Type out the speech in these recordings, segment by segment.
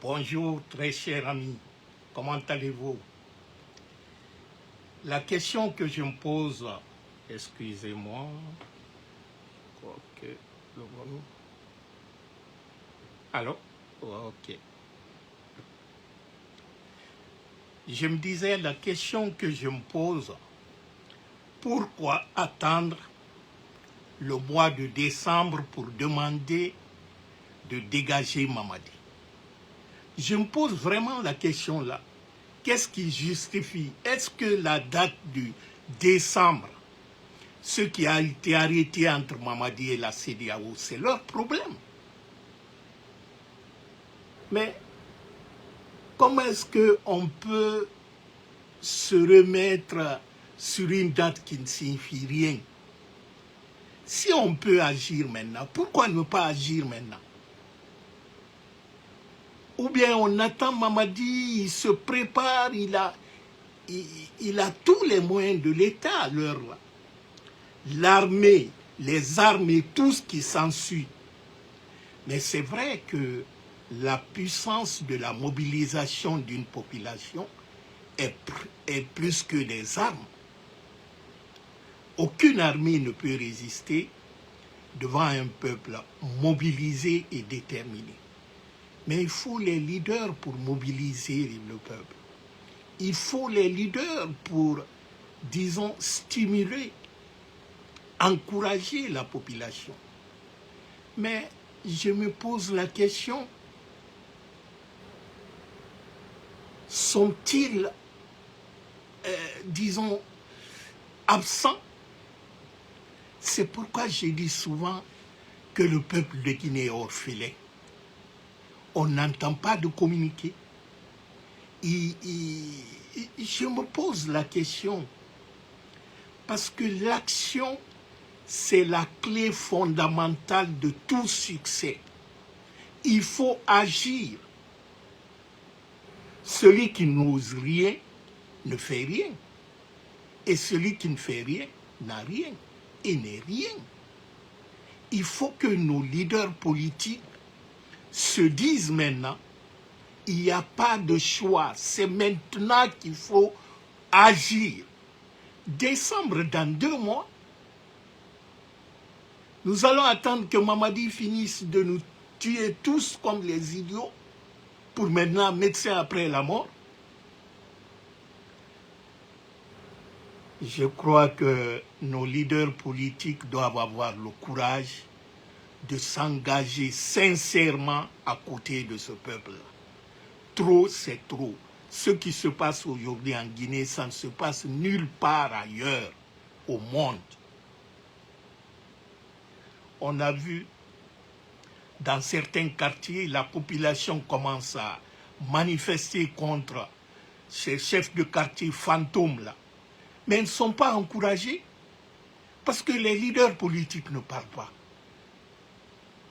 Bonjour très cher ami, comment allez-vous? La question que je me pose, excusez-moi, ok, le volume. Allô? Ok. Je me disais, la question que je me pose, pourquoi attendre le mois de décembre pour demander de dégager Mamadi? Je me pose vraiment la question là. Qu'est-ce qui justifie? Est-ce que la date du décembre, ce qui a été arrêté entre Mamadi et la CEDEAO, c'est leur problème? Mais comment est-ce qu'on peut se remettre sur une date qui ne signifie rien? Si on peut agir maintenant, pourquoi ne pas agir maintenant? Ou bien on attend Mamadi, il se prépare, il a tous les moyens de l'État à l'heure là. L'armée, les armes et tout ce qui s'ensuit. Mais c'est vrai que la puissance de la mobilisation d'une population est plus que des armes. Aucune armée ne peut résister devant un peuple mobilisé et déterminé. Mais il faut les leaders pour mobiliser le peuple. Il faut les leaders pour, disons, stimuler, encourager la population. Mais je me pose la question, sont-ils, disons, absents? C'est pourquoi je dis souvent que le peuple de Guinée est orphelin. On n'entend pas de communiquer. Je me pose la question, parce que l'action, c'est la clé fondamentale de tout succès. Il faut agir. Celui qui n'ose rien ne fait rien. Et celui qui ne fait rien n'a rien et n'est rien. Il faut que nos leaders politiques se disent maintenant, il n'y a pas de choix, c'est maintenant qu'il faut agir. Décembre, dans 2 mois, nous allons attendre que Mamadi finisse de nous tuer tous comme les idiots pour maintenant médecin après la mort. Je crois que nos leaders politiques doivent avoir le courage de s'engager sincèrement à côté de ce peuple-là. Trop, c'est trop. Ce qui se passe aujourd'hui en Guinée, ça ne se passe nulle part ailleurs au monde. On a vu dans certains quartiers, la population commence à manifester contre ces chefs de quartier fantômes-là. Mais ils ne sont pas encouragés parce que les leaders politiques ne parlent pas.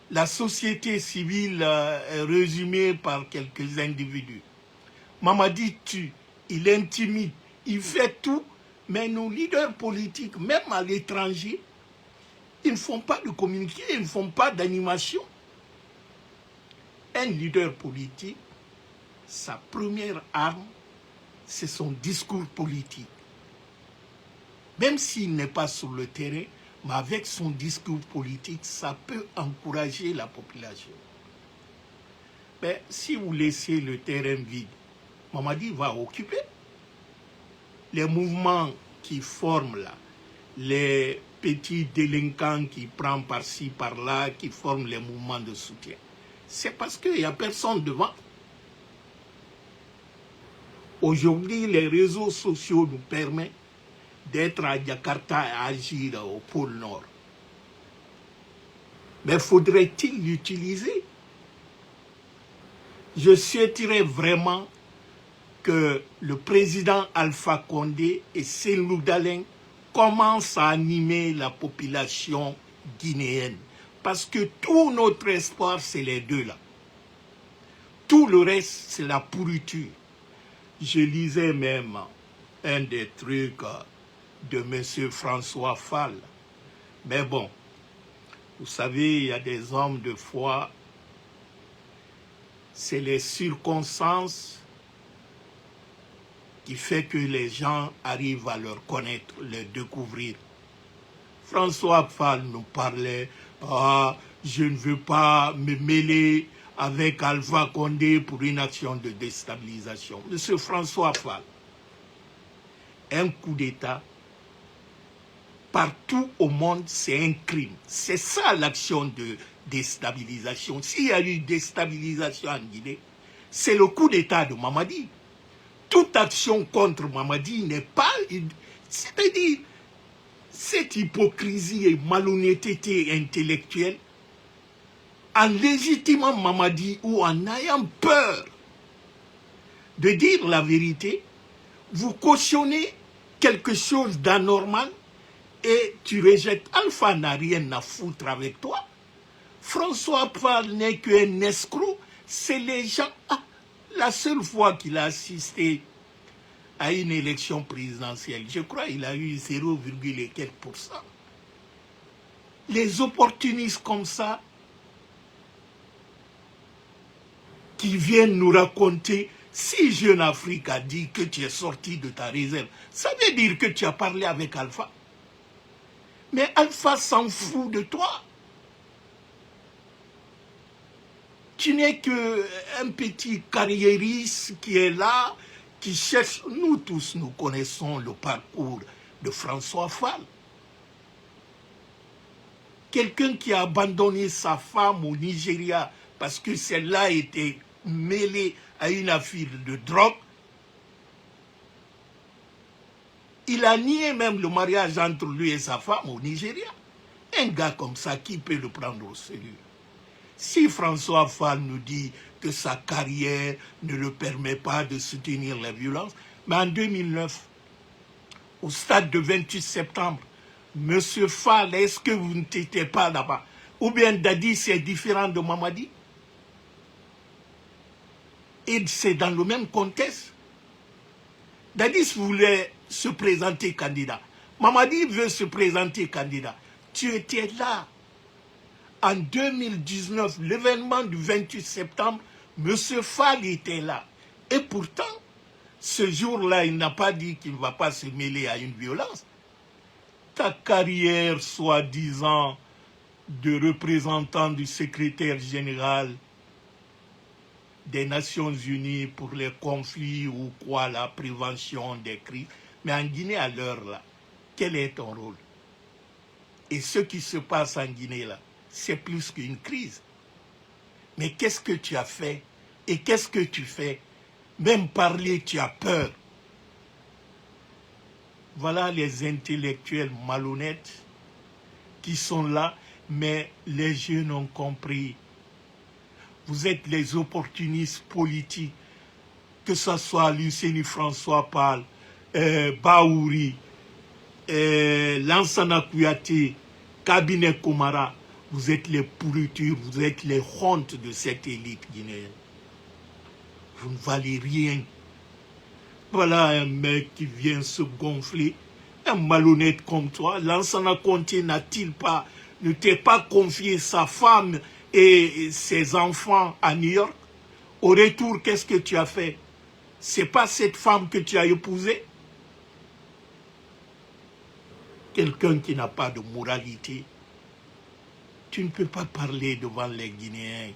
La société civile est résumée par quelques individus. Mamadi tue, il intimide, il fait tout, mais nos leaders politiques, même à l'étranger, ils ne font pas de communiqué, ils ne font pas d'animation. Un leader politique, sa première arme, c'est son discours politique. Même s'il n'est pas sur le terrain, mais avec son discours politique, ça peut encourager la population. Mais si vous laissez le terrain vide, Mamadi va occuper. Les mouvements qui forment là, les petits délinquants qui prennent par-ci, par-là, qui forment les mouvements de soutien, c'est parce qu'il n'y a personne devant. Aujourd'hui, les réseaux sociaux nous permettent d'être à Jakarta et agir au pôle Nord. Mais faudrait-il l'utiliser? Je souhaiterais vraiment que le président Alpha Condé et Cellou Dalein commencent à animer la population guinéenne. Parce que tout notre espoir, c'est les deux là. Tout le reste, c'est la pourriture. Je lisais même un des trucs de M. François Fall. Mais bon, vous savez, il y a des hommes de foi, c'est les circonstances qui fait que les gens arrivent à leur connaître, les découvrir. François Fall nous parlait, ah, je ne veux pas me mêler avec Alpha Condé pour une action de déstabilisation. Monsieur François Fall, un coup d'État, partout au monde, c'est un crime. C'est ça l'action de déstabilisation. S'il y a eu déstabilisation en Guinée, c'est le coup d'État de Mamadi. Toute action contre Mamadi n'est pas... C'est-à-dire, cette hypocrisie et malhonnêteté intellectuelle, en légitimant Mamadi ou en ayant peur de dire la vérité, vous cautionnez quelque chose d'anormal et tu rejettes. Alpha n'a rien à foutre avec toi. François Fall n'est qu'un escroc. C'est les gens... Ah, la seule fois qu'il a assisté à une élection présidentielle, je crois qu'il a eu 0, et quelques %. Les opportunistes comme ça, qui viennent nous raconter, si Jeune Afrique a dit que tu es sorti de ta réserve, ça veut dire que tu as parlé avec Alpha. Mais Alpha s'en fout de toi. Tu n'es qu'un petit carriériste qui est là, qui cherche. Nous tous, nous connaissons le parcours de François Fall. Quelqu'un qui a abandonné sa femme au Nigeria parce que celle-là était mêlée à une affaire de drogue. Il a nié même le mariage entre lui et sa femme au Nigeria. Un gars comme ça, qui peut le prendre au sérieux? Si François Fall nous dit que sa carrière ne le permet pas de soutenir la violence, mais en 2009, au stade de 28 septembre, Monsieur Fall, est-ce que vous n'étiez pas là-bas? Ou bien Dadis c'est différent de Mamadi? Et c'est dans le même contexte. Dadis voulait se présenter candidat. Mamadi veut se présenter candidat. Tu étais là. En 2019, l'événement du 28 septembre, M. Fall était là. Et pourtant, ce jour-là, il n'a pas dit qu'il ne va pas se mêler à une violence. Ta carrière, soi-disant, de représentant du secrétaire général des Nations Unies pour les conflits ou quoi, la prévention des crises. Mais en Guinée, à l'heure là, quel est ton rôle? Et ce qui se passe en Guinée là, c'est plus qu'une crise. Mais qu'est-ce que tu as fait? Et qu'est-ce que tu fais? Même parler, tu as peur. Voilà les intellectuels malhonnêtes qui sont là, mais les jeunes ont compris. Vous êtes les opportunistes politiques, que ce soit Luceni François Pal, Baouri, Lansana Kouyaté, Cabinet Komara. Vous êtes les pourritures, vous êtes les hontes de cette élite guinéenne. Vous ne valez rien. Voilà un mec qui vient se gonfler, un malhonnête comme toi. Lansana Conté ne t'est pas confié sa femme et ses enfants à New York? Au retour, qu'est-ce que tu as fait? C'est pas cette femme que tu as épousée? Quelqu'un qui n'a pas de moralité. Tu ne peux pas parler devant les Guinéens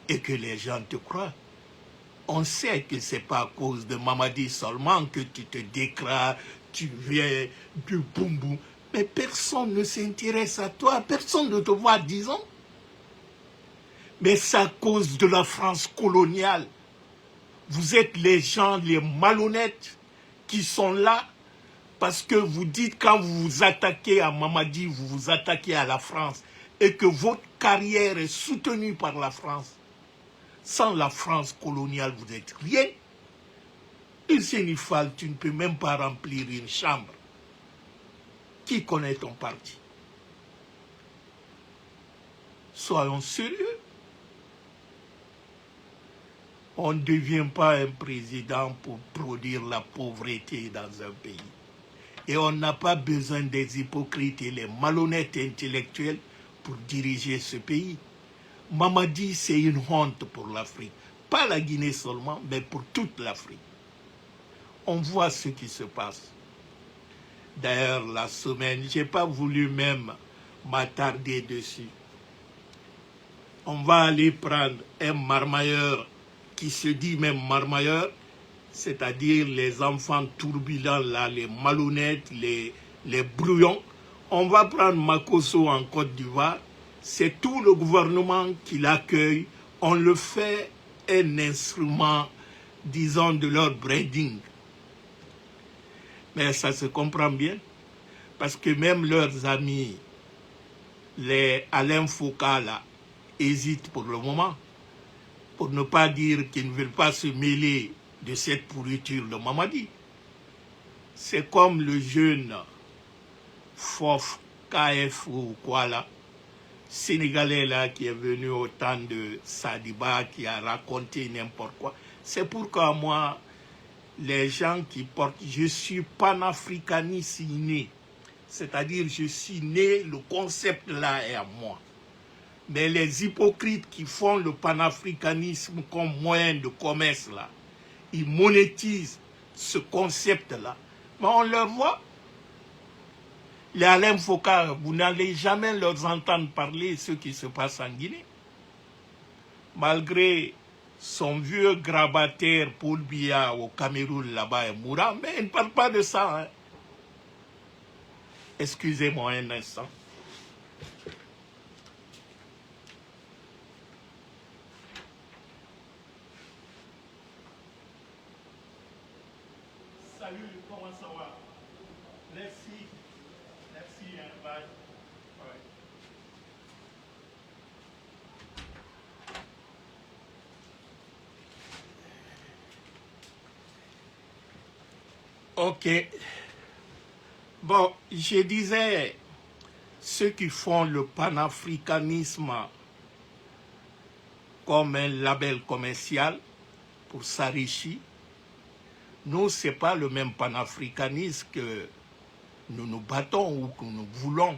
et que les gens te croient. On sait que ce n'est pas à cause de Mamadi seulement que tu te déclares, tu viens du boum-boum. Mais personne ne s'intéresse à toi, personne ne te voit, disons. Mais c'est à cause de la France coloniale. Vous êtes les gens, les malhonnêtes qui sont là parce que vous dites quand vous vous attaquez à Mamadi, vous vous attaquez à la France et que votre carrière est soutenue par la France. Sans la France coloniale, vous n'êtes rien. Et Sénifal, tu ne peux même pas remplir une chambre. Qui connaît ton parti? Soyons sérieux. On ne devient pas un président pour produire la pauvreté dans un pays. Et on n'a pas besoin des hypocrites et les malhonnêtes intellectuels pour diriger ce pays. Mamadi, c'est une honte pour l'Afrique. Pas la Guinée seulement, mais pour toute l'Afrique. On voit ce qui se passe. D'ailleurs, la semaine, je n'ai pas voulu même m'attarder dessus. On va aller prendre un marmailleur qui se dit même marmailleur, c'est-à-dire les enfants turbulents, là, les malhonnêtes, les brouillons. On va prendre Makosso en Côte d'Ivoire. C'est tout le gouvernement qui l'accueille. On le fait un instrument, disons, de leur branding. Mais ça se comprend bien, parce que même leurs amis, les Alain Foucault, là, hésitent pour le moment, pour ne pas dire qu'ils ne veulent pas se mêler de cette pourriture de Mamadi. C'est comme le jeune Fof KF ou quoi là, Sénégalais là qui est venu au temps de Sadiba, qui a raconté n'importe quoi. C'est pourquoi moi, les gens qui portent, je suis panafricaniste né, c'est-à-dire je suis né, le concept là est à moi. Mais les hypocrites qui font le panafricanisme comme moyen de commerce là, ils monétisent ce concept là. Mais on leur voit. Les Alain Foucault, vous n'allez jamais leur entendre parler de ce qui se passe en Guinée. Malgré son vieux grabataire Paul Biya au Cameroun là-bas est mourant, mais il ne parle pas de ça. Hein. Excusez-moi un instant. Salut, comment ça va? Merci. Merci, hein, bye. Ouais. Ok. Bon, je disais, ceux qui font le panafricanisme comme un label commercial pour s'enrichir, nous, ce n'est pas le même panafricanisme que nous nous battons ou que nous voulons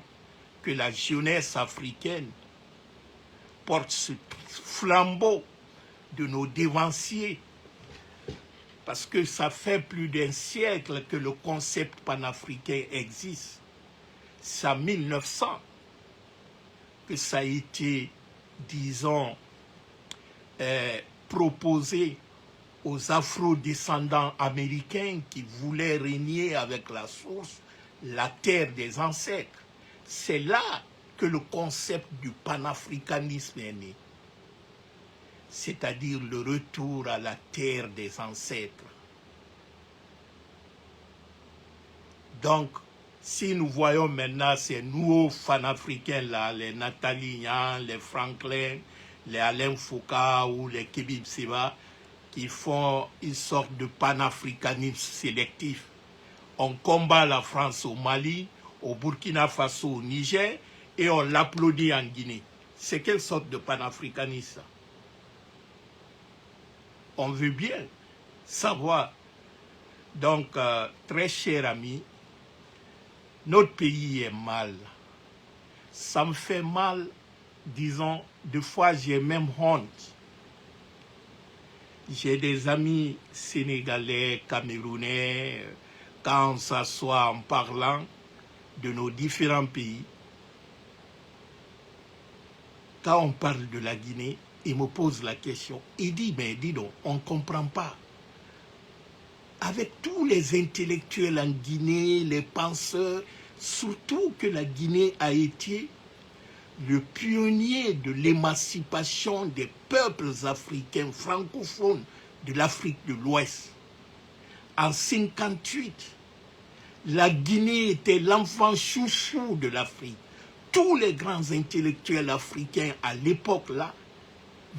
que la jeunesse africaine porte ce flambeau de nos dévanciers. Parce que ça fait plus d'un siècle que le concept panafricain existe. C'est en 1900 que ça a été, disons, proposé aux afro-descendants américains qui voulaient régner avec la source, la terre des ancêtres. C'est là que le concept du panafricanisme est né. C'est-à-dire le retour à la terre des ancêtres. Donc, si nous voyons maintenant ces nouveaux panafricains-là, les Nathalie Niang, les Franklin, les Alain Foucault ou les Kébib Seba, qui font une sorte de panafricanisme sélectif. On combat la France au Mali, au Burkina Faso, au Niger, et on l'applaudit en Guinée. C'est quelle sorte de panafricanisme? On veut bien savoir. Donc, très cher ami, notre pays est mal. Ça me fait mal, disons, des fois j'ai même honte. J'ai des amis sénégalais, camerounais, quand on s'assoit en parlant de nos différents pays, quand on parle de la Guinée, il me pose la question, il dit, mais dis donc, on ne comprend pas. Avec tous les intellectuels en Guinée, les penseurs, surtout que la Guinée a été le pionnier de l'émancipation des peuples africains francophones de l'Afrique de l'Ouest. En 1958, la Guinée était l'enfant chouchou de l'Afrique. Tous les grands intellectuels africains à l'époque-là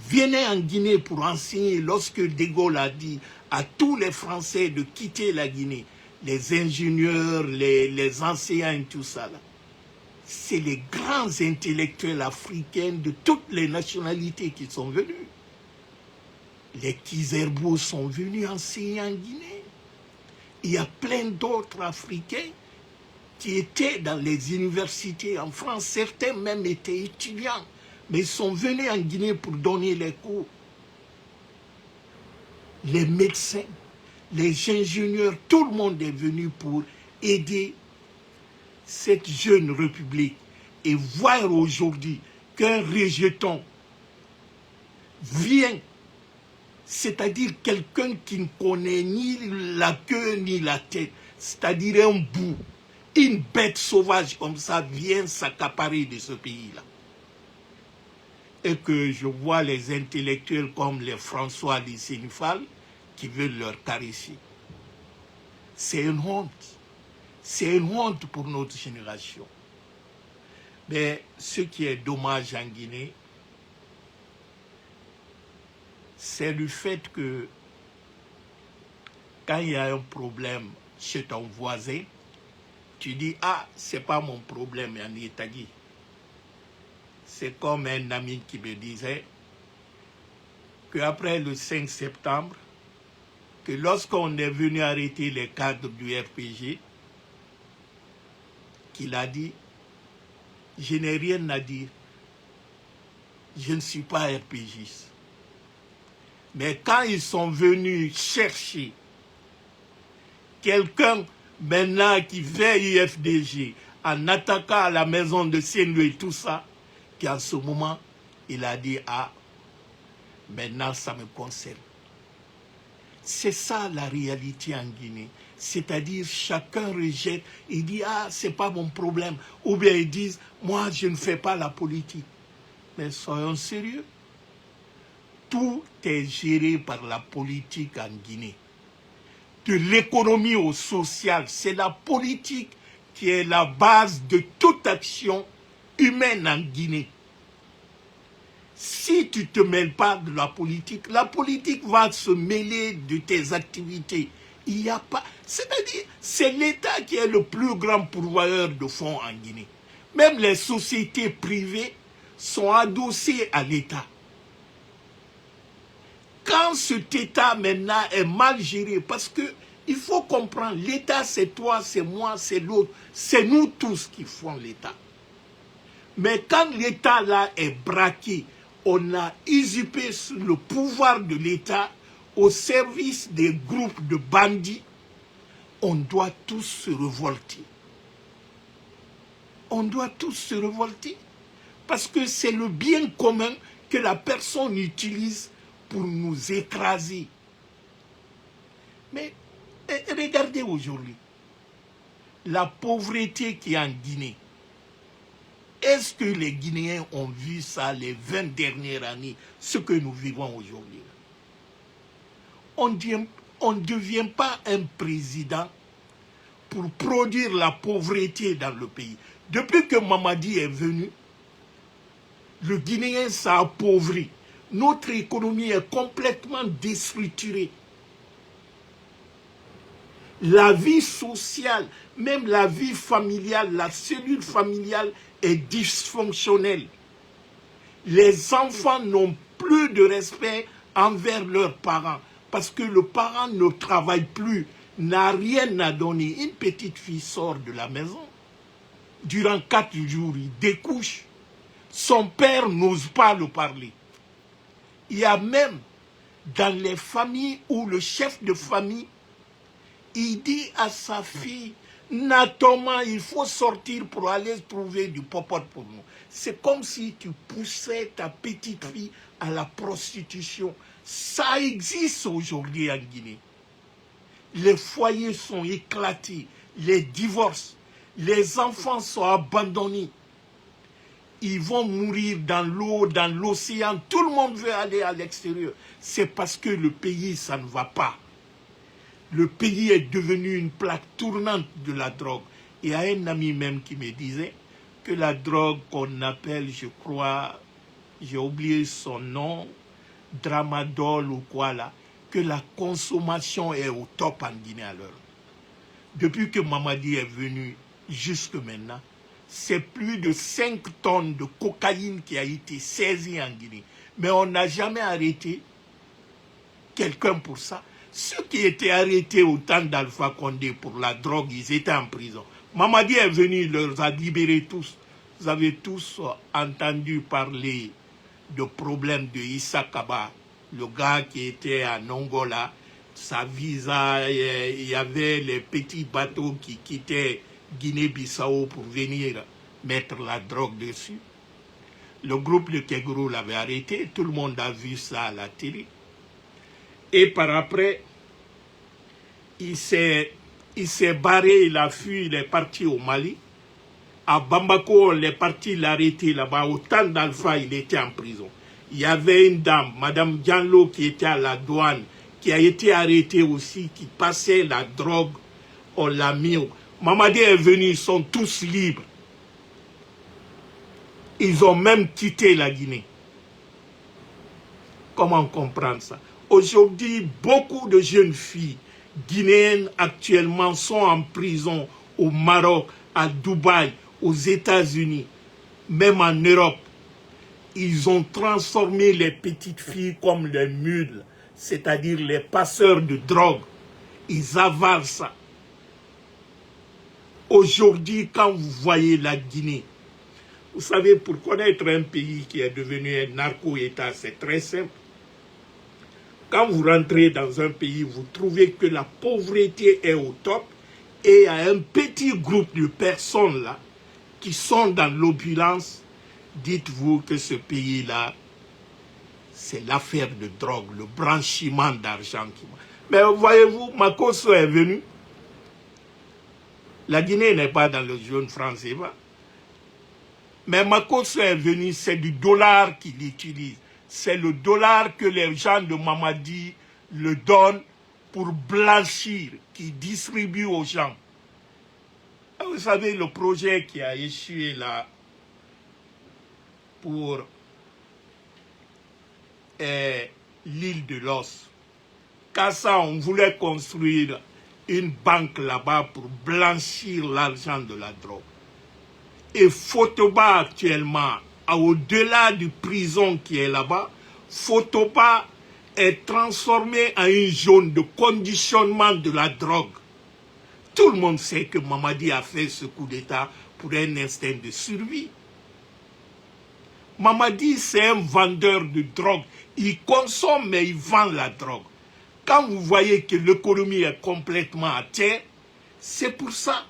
venaient en Guinée pour enseigner lorsque De Gaulle a dit à tous les Français de quitter la Guinée, les ingénieurs, les enseignants et tout ça. C'est les grands intellectuels africains de toutes les nationalités qui sont venus. Les Kizerbo sont venus enseigner en Guinée. Il y a plein d'autres Africains qui étaient dans les universités en France. Certains même étaient étudiants. Mais ils sont venus en Guinée pour donner les cours. Les médecins, les ingénieurs, tout le monde est venu pour aider cette jeune république. Et voir aujourd'hui qu'un rejeton vient, c'est-à-dire quelqu'un qui ne connaît ni la queue ni la tête, c'est-à-dire un bout, une bête sauvage comme ça vient s'accaparer de ce pays-là. Et que je vois les intellectuels comme les François de Sénifal qui veulent leur caresser. C'est une honte. C'est une honte pour notre génération. Mais ce qui est dommage en Guinée, c'est le fait que quand il y a un problème chez ton voisin, tu dis « Ah, c'est pas mon problème, en Itali. » C'est comme un ami qui me disait qu'après le 5 septembre, que lorsqu'on est venu arrêter les cadres du RPG, qu'il a dit « Je n'ai rien à dire. Je ne suis pas RPGiste. » Mais quand ils sont venus chercher quelqu'un maintenant qui fait UFDG en attaquant à la maison de Senghor et tout ça, qu'en ce moment, il a dit « Ah, maintenant ça me concerne. » C'est ça la réalité en Guinée. C'est-à-dire chacun rejette, il dit « Ah, c'est pas mon problème. » Ou bien ils disent « Moi, je ne fais pas la politique. » Mais soyons sérieux. Tout est géré par la politique en Guinée. De l'économie au social, c'est la politique qui est la base de toute action humaine en Guinée. Si tu ne te mêles pas de la politique va se mêler de tes activités. Il n'y a pas... C'est-à-dire, c'est l'État qui est le plus grand pourvoyeur de fonds en Guinée. Même les sociétés privées sont adossées à l'État. Quand cet État maintenant est mal géré, parce que il faut comprendre, l'État c'est toi, c'est moi, c'est l'autre, c'est nous tous qui font l'État. Mais quand l'État là est braqué, on a usurpé le pouvoir de l'État au service des groupes de bandits, on doit tous se révolter. On doit tous se révolter. Parce que c'est le bien commun que la personne utilise pour nous écraser. Mais regardez aujourd'hui, la pauvreté qui est en Guinée. Est-ce que les Guinéens ont vu ça les 20 dernières années, ce que nous vivons aujourd'hui? On ne devient pas un président pour produire la pauvreté dans le pays. Depuis que Mamadi est venu, le Guinéen s'est appauvri. Notre économie est complètement déstructurée. La vie sociale, même la vie familiale, la cellule familiale est dysfonctionnelle. Les enfants n'ont plus de respect envers leurs parents parce que le parent ne travaille plus, n'a rien à donner. Une petite fille sort de la maison. Durant 4 jours, il découche. Son père n'ose pas le parler. Il y a même dans les familles où le chef de famille, il dit à sa fille, Natoma, il faut sortir pour aller trouver du popote pour nous. C'est comme si tu poussais ta petite fille à la prostitution. Ça existe aujourd'hui en Guinée. Les foyers sont éclatés, les divorces, les enfants sont abandonnés. Ils vont mourir dans l'eau, dans l'océan. Tout le monde veut aller à l'extérieur. C'est parce que le pays, ça ne va pas. Le pays est devenu une plaque tournante de la drogue. Il y a un ami même qui me disait que la drogue qu'on appelle, je crois, j'ai oublié son nom, Dramadol ou quoi là, que la consommation est au top en Guinée à l'heure. Depuis que Mamadi est venu jusque maintenant, c'est plus de 5 tonnes de cocaïne qui a été saisie en Guinée. Mais on n'a jamais arrêté quelqu'un pour ça. Ceux qui étaient arrêtés au temps d'Alpha Condé pour la drogue, ils étaient en prison. Mamadi est venu, il les a libérés tous. Vous avez tous entendu parler de problème de Issa Kaba, le gars qui était à Angola. Sa visa, il y avait les petits bateaux qui quittaient Guinée-Bissau pour venir mettre la drogue dessus. Le groupe de Kegrou l'avait arrêté, tout le monde a vu ça à la télé. Et par après, il s'est barré, il a fui, il est parti au Mali. À Bamako, on est parti l'arrêter là-bas. Au temps d'Alpha, il était en prison. Il y avait une dame, Madame Diallo, qui était à la douane, qui a été arrêtée aussi, qui passait la drogue. On l'a mis. Mamadi est venu, ils sont tous libres. Ils ont même quitté la Guinée. Comment comprendre ça? Aujourd'hui, beaucoup de jeunes filles guinéennes actuellement sont en prison au Maroc, à Dubaï, aux États-Unis, même en Europe. Ils ont transformé les petites filles comme les mules, c'est-à-dire les passeurs de drogue. Ils avalent ça. Aujourd'hui, quand vous voyez la Guinée, vous savez, pour connaître un pays qui est devenu un narco-État, c'est très simple. Quand vous rentrez dans un pays, vous trouvez que la pauvreté est au top et il y a un petit groupe de personnes là qui sont dans l'opulence. Dites-vous que ce pays-là, c'est l'affaire de drogue, le blanchiment d'argent. Mais voyez-vous, Makosso est venu. La Guinée n'est pas dans le jaune franc CFA. Mais Makosso est venu, c'est du dollar qu'il utilise. C'est le dollar que les gens de Mamadi le donnent pour blanchir, qui distribue aux gens. Et vous savez, le projet qui a échoué là pour l'île de l'Os. Kassa, on voulait construire une banque là-bas pour blanchir l'argent de la drogue. Et Fotoba actuellement, au-delà du prison qui est là-bas, Fotoba est transformé en une zone de conditionnement de la drogue. Tout le monde sait que Mamadi a fait ce coup d'État pour un instinct de survie. Mamadi, c'est un vendeur de drogue. Il consomme, mais il vend la drogue. Quand vous voyez que l'économie est complètement à terre, c'est pour ça.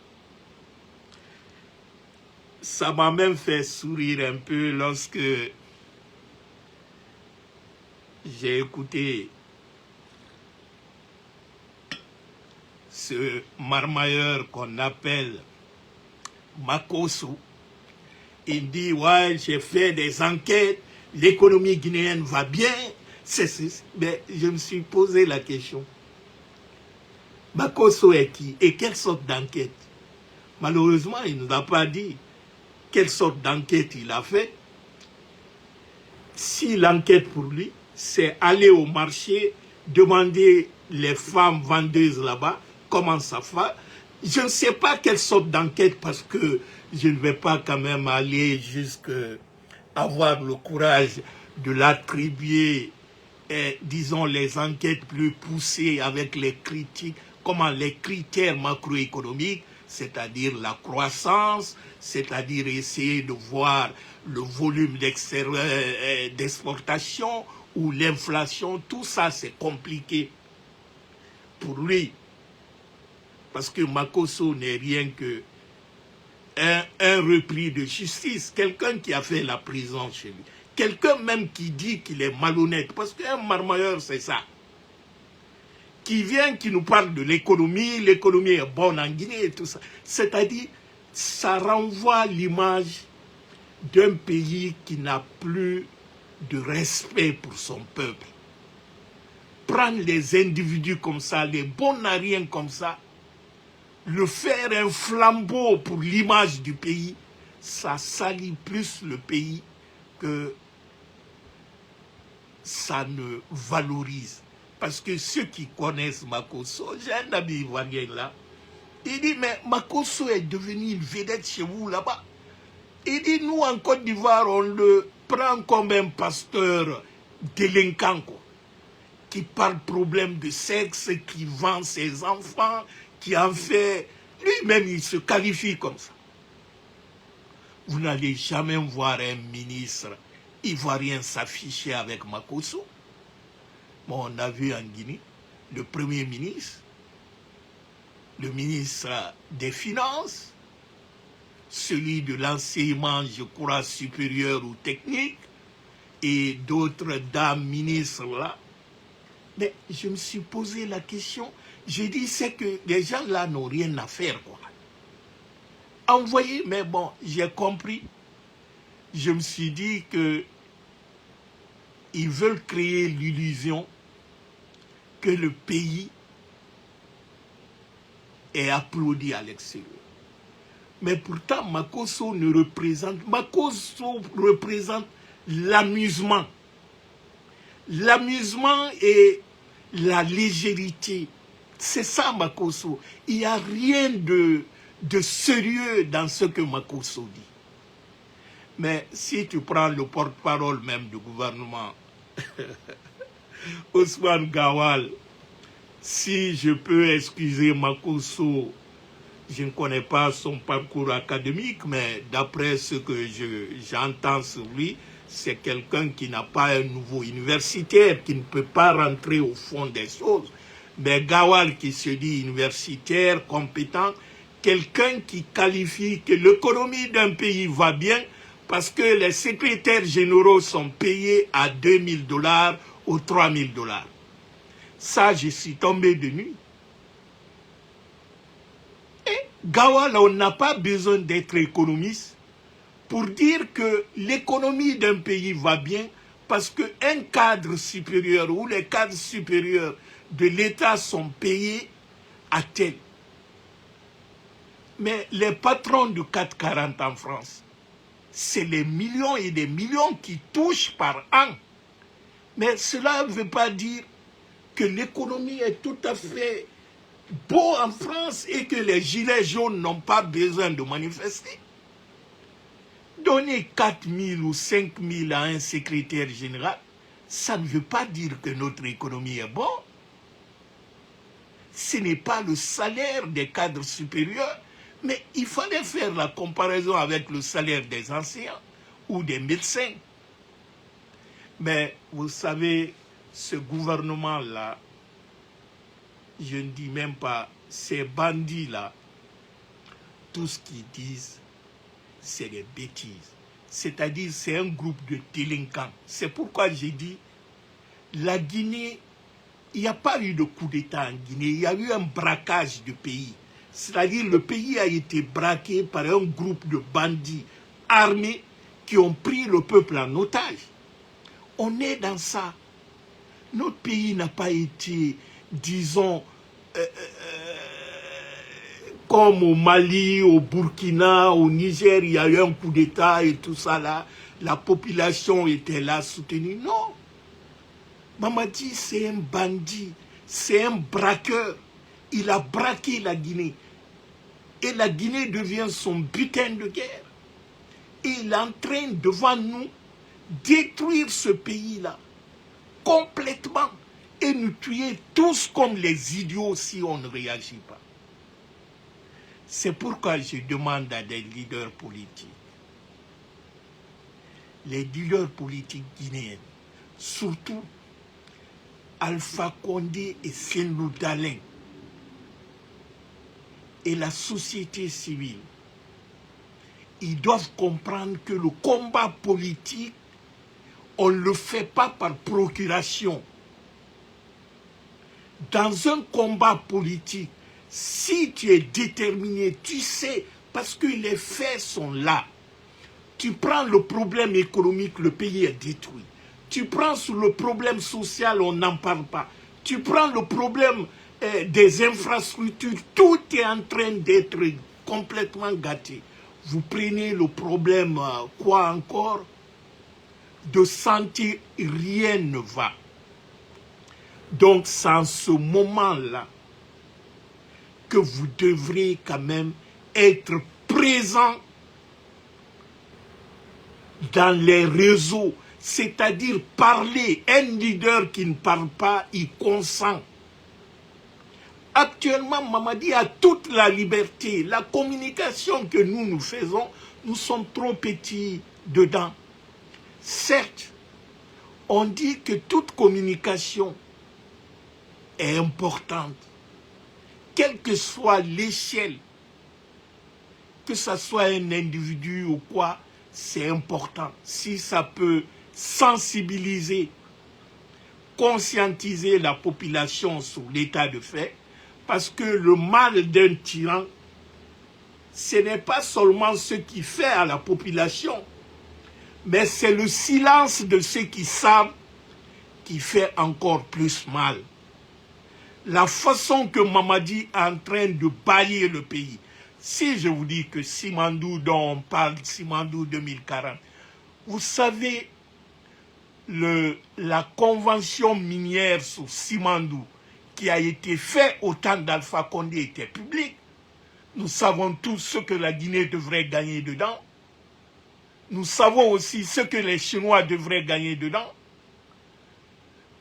Ça m'a même fait sourire un peu lorsque j'ai écouté ce marmailleur qu'on appelle Makosso. Il dit, ouais, j'ai fait des enquêtes, l'économie guinéenne va bien. Mais je me suis posé la question. Makosso est qui? Et quelle sorte d'enquête? Malheureusement, il ne nous a pas dit quelle sorte d'enquête il a fait. Si l'enquête pour lui, c'est aller au marché, demander les femmes vendeuses là-bas, comment ça fait. Je ne sais pas quelle sorte d'enquête parce que je ne vais pas quand même aller jusqu'à avoir le courage de l'attribuer, disons, les enquêtes plus poussées avec les critiques, comment les critères macroéconomiques, c'est-à-dire la croissance, c'est-à-dire essayer de voir le volume d'exportation ou l'inflation, tout ça c'est compliqué pour lui. Parce que Makosso n'est rien que un repris de justice, quelqu'un qui a fait la prison chez lui. Quelqu'un même qui dit qu'il est malhonnête, parce qu'un marmailleur c'est ça. Qui vient, qui nous parle de l'économie est bonne en Guinée et tout ça. C'est-à-dire, ça renvoie l'image d'un pays qui n'a plus de respect pour son peuple. Prendre les individus comme ça, les bons à rien comme ça, le faire un flambeau pour l'image du pays, ça salit plus le pays que ça ne valorise. Parce que ceux qui connaissent Makosso, j'ai un ami ivoirien là, il dit, mais Makosso est devenu une vedette chez vous là-bas. Il dit, nous en Côte d'Ivoire, on le prend comme un pasteur délinquant, quoi, qui parle problème de sexe, qui vend ses enfants, qui en fait... Lui-même, il se qualifie comme ça. Vous n'allez jamais voir un ministre Ivoirien s'affichait avec Makosso. Bon, on a vu en Guinée le Premier ministre, le ministre des Finances, celui de l'enseignement, je crois, supérieur ou technique, et d'autres dames ministres là. Mais je me suis posé la question, j'ai dit, c'est que les gens là n'ont rien à faire, quoi. Envoyé, mais bon, j'ai compris. Je me suis dit que ils veulent créer l'illusion que le pays est applaudi à l'extérieur. Mais pourtant, Makosso représente l'amusement. L'amusement et la légèreté. C'est ça, Makosso. Il n'y a rien de sérieux dans ce que Makosso dit. Mais si tu prends le porte-parole même du gouvernement, Ousmane Gawal, si je peux excuser Makosso, je ne connais pas son parcours académique, mais d'après ce que j'entends sur lui, c'est quelqu'un qui n'a pas un niveau universitaire, qui ne peut pas rentrer au fond des choses. Mais Gawal qui se dit universitaire, compétent, quelqu'un qui qualifie que l'économie d'un pays va bien parce que les secrétaires généraux sont payés à $2000 ou $3000. Ça, je suis tombé de nuit. Et Gawal, on n'a pas besoin d'être économiste pour dire que l'économie d'un pays va bien parce qu'un cadre supérieur ou les cadres supérieurs de l'État sont payés à tel. Mais les patrons du 440 en France, c'est les millions et des millions qui touchent par an. Mais cela ne veut pas dire que l'économie est tout à fait beau en France et que les gilets jaunes n'ont pas besoin de manifester. Donner 4 000 ou 5 000 à un secrétaire général, ça ne veut pas dire que notre économie est bonne. Ce n'est pas le salaire des cadres supérieurs, mais il fallait faire la comparaison avec le salaire des enseignants ou des médecins. Mais vous savez, ce gouvernement-là, je ne dis même pas, ces bandits-là, tout ce qu'ils disent, c'est des bêtises. C'est-à-dire, c'est un groupe de délinquants. C'est pourquoi j'ai dit, la Guinée, il n'y a pas eu de coup d'État en Guinée, il y a eu un braquage du pays. C'est-à-dire, le pays a été braqué par un groupe de bandits armés qui ont pris le peuple en otage. On est dans ça. Notre pays n'a pas été, disons, comme au Mali, au Burkina, au Niger, il y a eu un coup d'État et tout ça là. La population était là soutenue. Non. Mamadi, c'est un bandit, c'est un braqueur. Il a braqué la Guinée. Et la Guinée devient son butin de guerre. Et il est en train, devant nous, détruire ce pays-là complètement et nous tuer tous comme les idiots si on ne réagit pas. C'est pourquoi je demande à des leaders politiques, les leaders politiques guinéens, surtout Alpha Condé et Cellou Dalein, et la société civile, ils doivent comprendre que le combat politique, on ne le fait pas par procuration. Dans un combat politique, si tu es déterminé, tu sais, parce que les faits sont là. Tu prends le problème économique, le pays est détruit. Tu prends sur le problème social, on n'en parle pas. Tu prends le problème des infrastructures, tout est en train d'être complètement gâté. Vous prenez le problème, quoi encore? De santé, rien ne va. Donc, c'est en ce moment-là que vous devrez quand même être présent dans les réseaux, c'est-à-dire parler. Un leader qui ne parle pas, il consent. Actuellement, Mamadi a toute la liberté. La communication que nous faisons, nous sommes trop petits dedans. Certes, on dit que toute communication est importante, quelle que soit l'échelle, que ce soit un individu ou quoi, c'est important. Si ça peut sensibiliser, conscientiser la population sur l'état de fait, parce que le mal d'un tyran, ce n'est pas seulement ce qu'il fait à la population, mais c'est le silence de ceux qui savent qui fait encore plus mal. La façon que Mamadi est en train de bâiller le pays. Si je vous dis que Simandou, dont on parle, Simandou 2040, vous savez, la convention minière sur Simandou qui a été faite au temps d'Alpha Condé était publique. Nous savons tous ce que la Guinée devrait gagner dedans. Nous savons aussi ce que les Chinois devraient gagner dedans.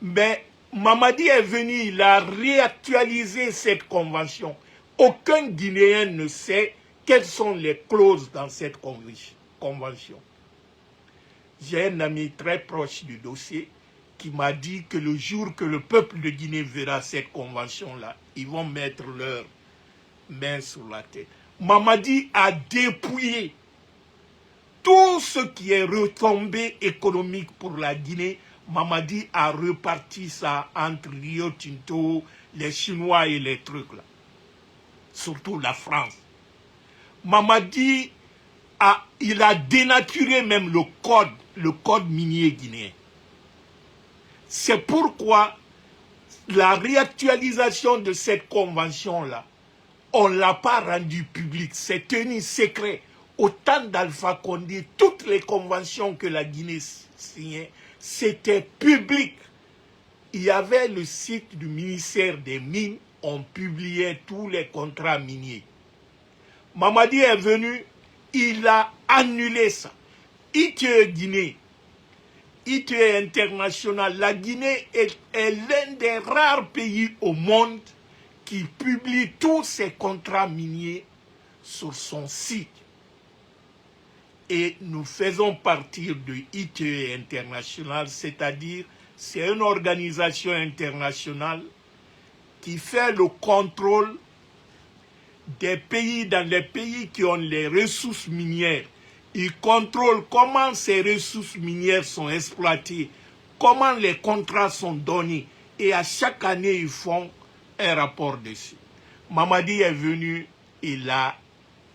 Mais Mamadi est venu, il a réactualisé cette convention. Aucun Guinéen ne sait quelles sont les clauses dans cette convention. J'ai un ami très proche du dossier qui m'a dit que le jour que le peuple de Guinée verra cette convention-là, ils vont mettre leurs mains sur la tête. Mamadi a dépouillé tout ce qui est retombé économique pour la Guinée. Mamadi a reparti ça entre Rio Tinto, les Chinois et les trucs là. Surtout la France. Mamadi il a dénaturé même le code minier guinéen. C'est pourquoi la réactualisation de cette convention-là, on ne l'a pas rendue publique, c'est tenu secret. Au temps d'Alpha Condé, toutes les conventions que la Guinée signait, c'était public. Il y avait le site du ministère des Mines, on publiait tous les contrats miniers. Mamadi est venu, il a annulé ça. ITE Guinée, ITE International, la Guinée est l'un des rares pays au monde qui publie tous ses contrats miniers sur son site. Et nous faisons partie de ITE International, c'est-à-dire c'est une organisation internationale qui fait le contrôle des pays, dans les pays qui ont les ressources minières. Ils contrôlent comment ces ressources minières sont exploitées, comment les contrats sont donnés. Et à chaque année, ils font un rapport dessus. Mamadi est venu, il a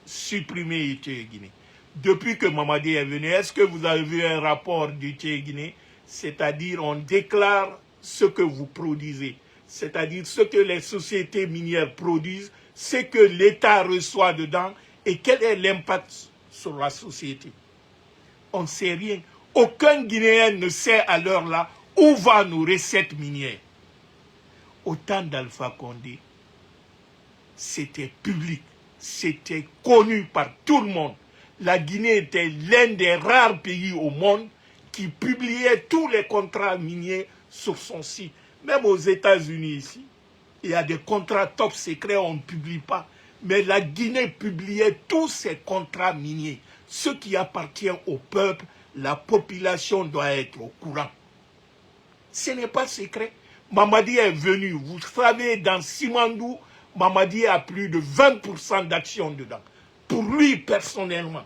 supprimé ITE Guinée. Depuis que Mamadi est venu, est-ce que vous avez vu un rapport d'ITE Guinée? C'est-à-dire, on déclare ce que vous produisez. C'est-à-dire, ce que les sociétés minières produisent, ce que l'État reçoit dedans et quel est l'impact sur la société. On ne sait rien. Aucun Guinéen ne sait à l'heure là où va nos recettes minières. Au temps d'Alpha Condé, c'était public, c'était connu par tout le monde. La Guinée était l'un des rares pays au monde qui publiait tous les contrats miniers sur son site. Même aux États-Unis ici, il y a des contrats top secrets, on ne publie pas. Mais la Guinée publiait tous ses contrats miniers. Ce qui appartient au peuple, la population doit être au courant. Ce n'est pas secret. Mamadi est venu, vous savez, dans Simandou, Mamadi a plus de 20% d'actions dedans. Pour lui, personnellement.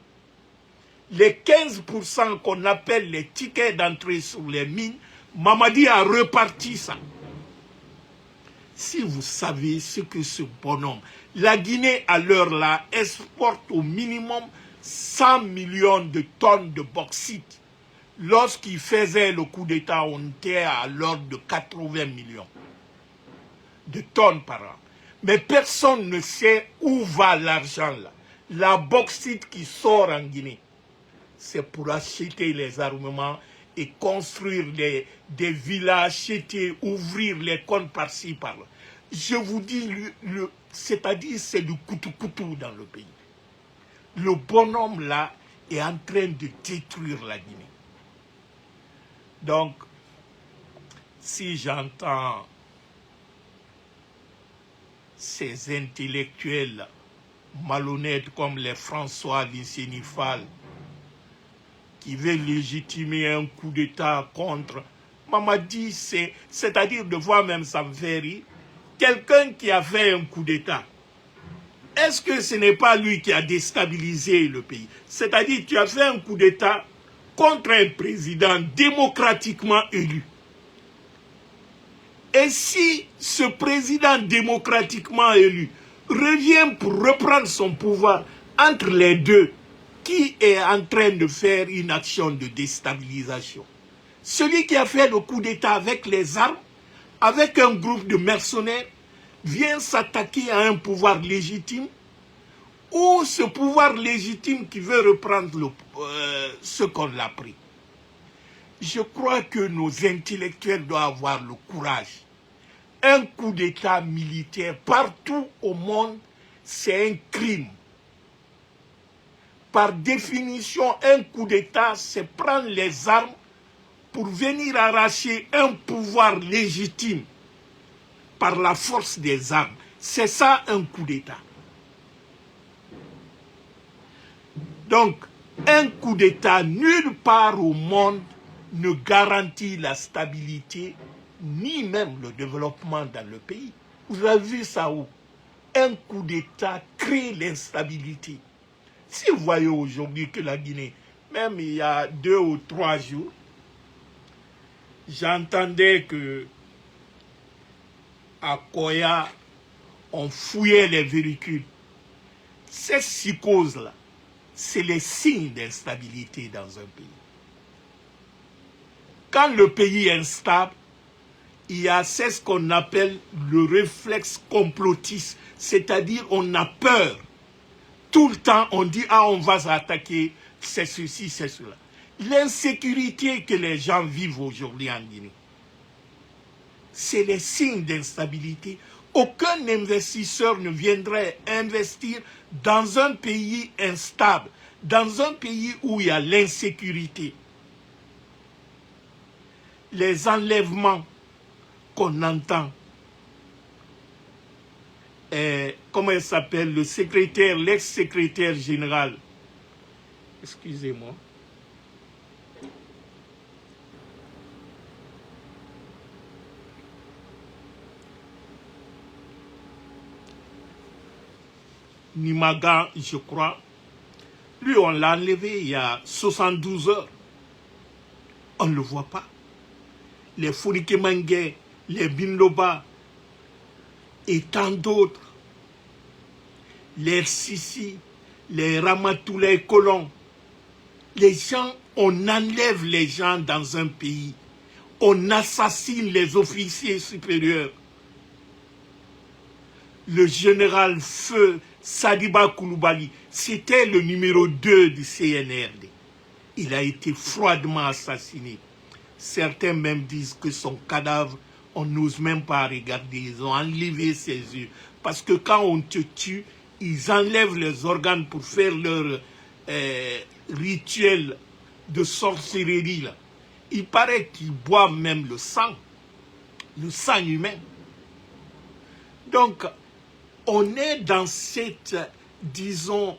Les 15% qu'on appelle les tickets d'entrée sur les mines, Mamadi a reparti ça. Si vous savez ce que ce bonhomme, la Guinée à l'heure là exporte au minimum 100 millions de tonnes de bauxite. Lorsqu'il faisait le coup d'État, on était à l'ordre de 80 millions de tonnes par an. Mais personne ne sait où va l'argent là. La bauxite qui sort en Guinée, c'est pour acheter les armements et construire des villas, acheter, ouvrir les comptes par-ci, par-là. Je vous dis, c'est-à-dire c'est du coutou-coutou dans le pays. Le bonhomme là est en train de détruire la Guinée. Donc, si j'entends ces intellectuels malhonnêtes comme les François Viceni Fall qui veut légitimer un coup d'État contre Mamadi, c'est-à-dire de voir même, ça me fait rire, quelqu'un qui a fait un coup d'État. Est-ce que ce n'est pas lui qui a déstabilisé le pays? C'est-à-dire, tu as fait un coup d'État contre un président démocratiquement élu. Et si ce président démocratiquement élu revient pour reprendre son pouvoir entre les deux, qui est en train de faire une action de déstabilisation? Celui qui a fait le coup d'État avec les armes, avec un groupe de mercenaires, vient s'attaquer à un pouvoir légitime, ou ce pouvoir légitime qui veut reprendre ce qu'on l'a pris. Je crois que nos intellectuels doivent avoir le courage. Un coup d'État militaire partout au monde, c'est un crime. Par définition, un coup d'État, c'est prendre les armes pour venir arracher un pouvoir légitime par la force des armes. C'est ça un coup d'État. Donc, un coup d'État nulle part au monde ne garantit la stabilité ni même le développement dans le pays. Vous avez vu ça où? Un coup d'État crée l'instabilité. Si vous voyez aujourd'hui que la Guinée, même il y a 2 ou 3 jours, j'entendais que à Koya, on fouillait les véhicules. Cette psychose-là, c'est les signes d'instabilité dans un pays. Quand le pays est instable, il y a ce qu'on appelle le réflexe complotiste, c'est-à-dire on a peur. Tout le temps, on dit « Ah, on va s'attaquer, c'est ceci, c'est cela ». L'insécurité que les gens vivent aujourd'hui en Guinée, c'est les signes d'instabilité. Aucun investisseur ne viendrait investir dans un pays instable, dans un pays où il y a l'insécurité. Les enlèvements qu'on entend, comment il s'appelle, le secrétaire, l'ex-secrétaire général, excusez-moi, Nimaga, je crois, lui on l'a enlevé il y a 72 heures. On ne le voit pas. Les Fourikemangé, les Binloba et tant d'autres, les Sissi, les Ramatoulaye Colons, les gens, on enlève les gens dans un pays, on assassine les officiers supérieurs. Le général Feu Sadiba Koulibaly, c'était le numéro 2 du CNRD. Il a été froidement assassiné. Certains même disent que son cadavre, on n'ose même pas regarder. Ils ont enlevé ses yeux. Parce que quand on te tue, ils enlèvent les organes pour faire leur rituel de sorcellerie. Là. Il paraît qu'ils boivent même le sang humain. Donc, on est dans cette, disons,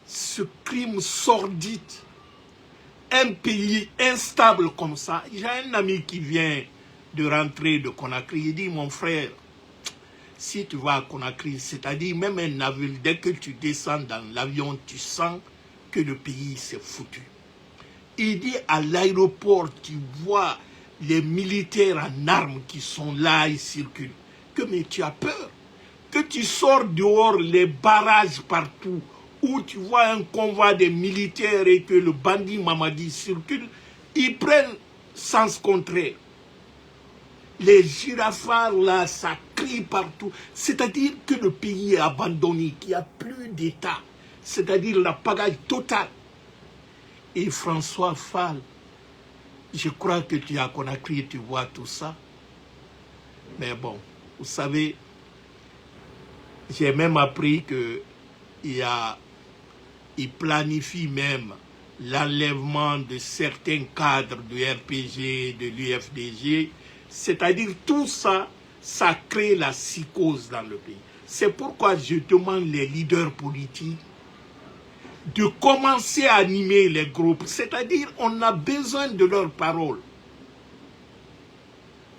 ce crime sordide. Un pays instable comme ça. J'ai un ami qui vient de rentrer de Conakry. Il dit, mon frère, si tu vas à Conakry, c'est-à-dire même un navire, dès que tu descends dans l'avion, tu sens que le pays s'est foutu. Il dit, à l'aéroport, tu vois les militaires en armes qui sont là, ils circulent. Mais tu as peur. Que tu sors dehors, les barrages partout, où tu vois un convoi de militaires et que le bandit Mamadi circule, ils prennent sens contraire. Les girafales là, ça crie partout. C'est-à-dire que le pays est abandonné, qu'il n'y a plus d'État. C'est-à-dire la pagaille totale. Et François Fall, je crois que tu es à Conakry et tu vois tout ça. Mais bon, vous savez, j'ai même appris que il planifie même l'enlèvement de certains cadres du RPG, de l'UFDG. C'est-à-dire tout ça, ça crée la psychose dans le pays. C'est pourquoi je demande les leaders politiques de commencer à animer les groupes. C'est-à-dire, on a besoin de leurs paroles.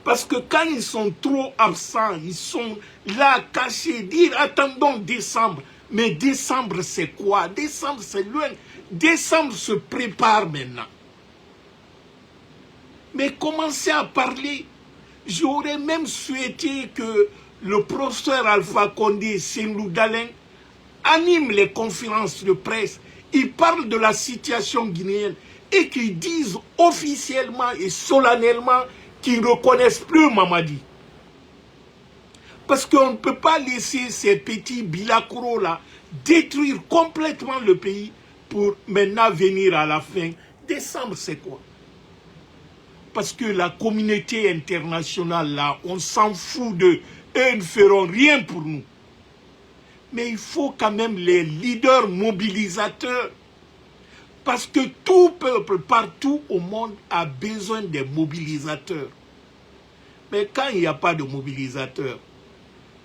Parce que quand ils sont trop absents, ils sont là cachés, dire attendons décembre. Mais décembre c'est quoi? Décembre c'est loin. Décembre se prépare maintenant. Mais commencez à parler. J'aurais même souhaité que le professeur Alpha Condé, Senlou Dalen, anime les conférences de presse. Ils parlent de la situation guinéenne et qu'ils disent officiellement et solennellement qu'ils ne reconnaissent plus Mamadi. Parce qu'on ne peut pas laisser ces petits bilakouros là détruire complètement le pays pour maintenant venir à la fin. Décembre, c'est quoi? Parce que la communauté internationale là, on s'en fout d'eux. Eux ne feront rien pour nous. Mais il faut quand même les leaders mobilisateurs. Parce que tout peuple, partout au monde, a besoin des mobilisateurs. Mais quand il n'y a pas de mobilisateurs,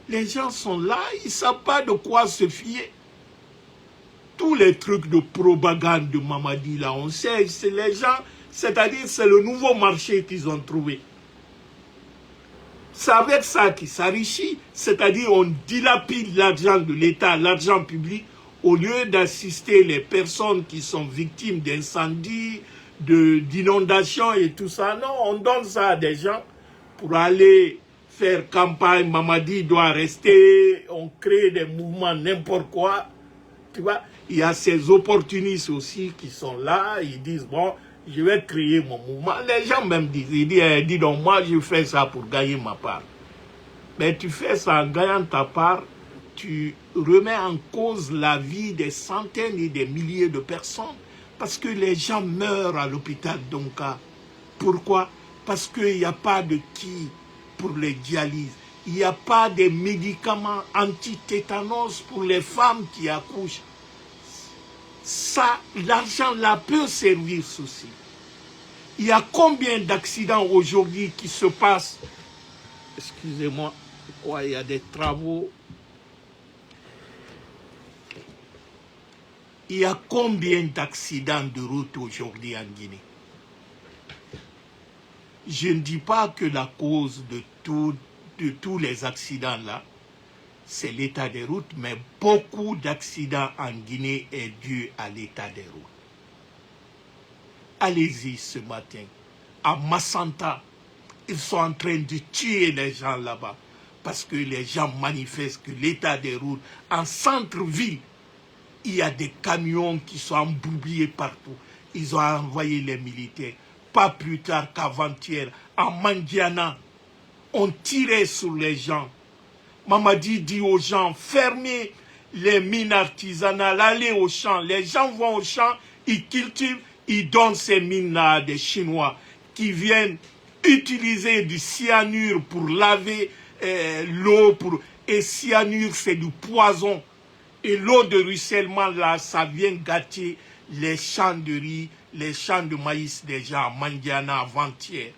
les gens sont là, ils ne savent pas de quoi se fier. Tous les trucs de propagande de Mamadi, là, on sait, c'est les gens, c'est-à-dire c'est le nouveau marché qu'ils ont trouvé. C'est avec ça qu'ils s'enrichissent, c'est-à-dire on dilapide l'argent de l'État, l'argent public, au lieu d'assister les personnes qui sont victimes d'incendies, d'inondations et tout ça. Non, on donne ça à des gens pour aller faire campagne, Mamadi doit rester, on crée des mouvements, n'importe quoi. Tu vois, il y a ces opportunistes aussi qui sont là, ils disent, bon, je vais créer mon mouvement. Les gens même disent, ils disent, dis donc, moi je fais ça pour gagner ma part. Mais tu fais ça en gagnant ta part, tu remets en cause la vie des centaines et des milliers de personnes. Parce que les gens meurent à l'hôpital d'Onka. Pourquoi? Parce qu'il n'y a pas de qui pour les dialyses. Il n'y a pas de médicaments anti-tétanos pour les femmes qui accouchent. Ça, l'argent là peut servir ceci. Il y a combien d'accidents aujourd'hui qui se passent? Excusez-moi, ouais, il y a des travaux. Il y a combien d'accidents de route aujourd'hui en Guinée? Je ne dis pas que la cause de tous les accidents là, c'est l'état des routes, mais beaucoup d'accidents en Guinée est dû à l'état des routes. Allez-y ce matin, à Massanta, ils sont en train de tuer les gens là-bas, parce que les gens manifestent que l'état des routes, en centre-ville, il y a des camions qui sont embourbillés partout. Ils ont envoyé les militaires. Pas plus tard qu'avant-hier, en Mandiana, on tirait sur les gens. Mamadi dit aux gens, fermez les mines artisanales, allez au champ. Les gens vont au champ, ils cultivent, ils donnent ces mines-là à des Chinois qui viennent utiliser du cyanure pour laver l'eau. Et cyanure, c'est du poison. Et l'eau de ruissellement, là, ça vient gâter les champs de riz, les champs de maïs des gens à Mandiana avant-hier.